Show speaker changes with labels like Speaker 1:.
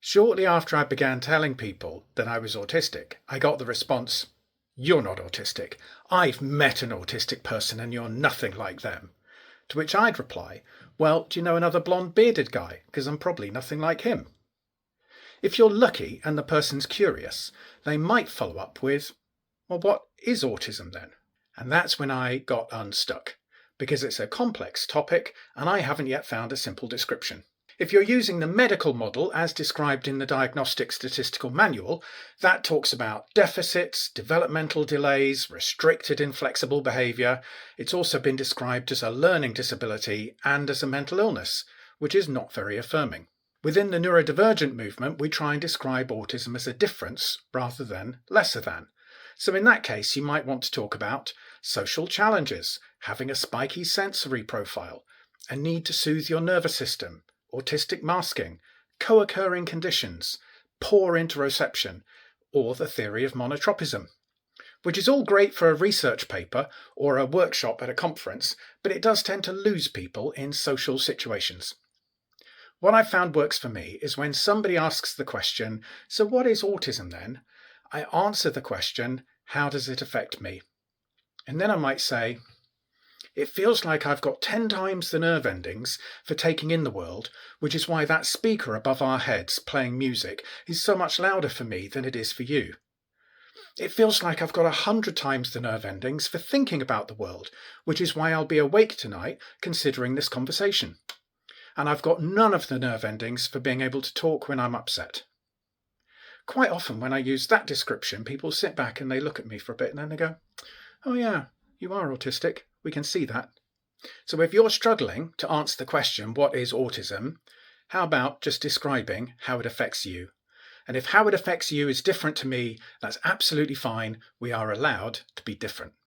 Speaker 1: Shortly after I began telling people that I was autistic, I got the response, "You're not autistic. I've met an autistic person and you're nothing like them." To which I'd reply, "Well, do you know another blonde bearded guy? Because I'm probably nothing like him." If you're lucky and the person's curious, they might follow up with, "Well, what is autism then?" And that's when I got unstuck, because it's a complex topic and I haven't yet found a simple description. If you're using the medical model as described in the Diagnostic Statistical Manual, that talks about deficits, developmental delays, restricted inflexible behaviour. It's also been described as a learning disability and as a mental illness, which is not very affirming. Within the neurodivergent movement, we try and describe autism as a difference rather than lesser than. So in that case, you might want to talk about social challenges, having a spiky sensory profile, a need to soothe your nervous system, autistic masking, co-occurring conditions, poor interoception, or the theory of monotropism, which is all great for a research paper or a workshop at a conference, but it does tend to lose people in social situations. What I've found works for me is when somebody asks the question, "So what is autism then?" I answer the question, "How does it affect me?" And then I might say, "It feels like I've got 10 times the nerve endings for taking in the world, which is why that speaker above our heads playing music is so much louder for me than it is for you. It feels like I've got 100 times the nerve endings for thinking about the world, which is why I'll be awake tonight considering this conversation. And I've got none of the nerve endings for being able to talk when I'm upset." Quite often when I use that description, people sit back and they look at me for a bit and then they go, "Oh yeah, you are autistic. We can see that." So if you're struggling to answer the question, "What is autism?" how about just describing how it affects you? And if how it affects you is different to me, that's absolutely fine. We are allowed to be different.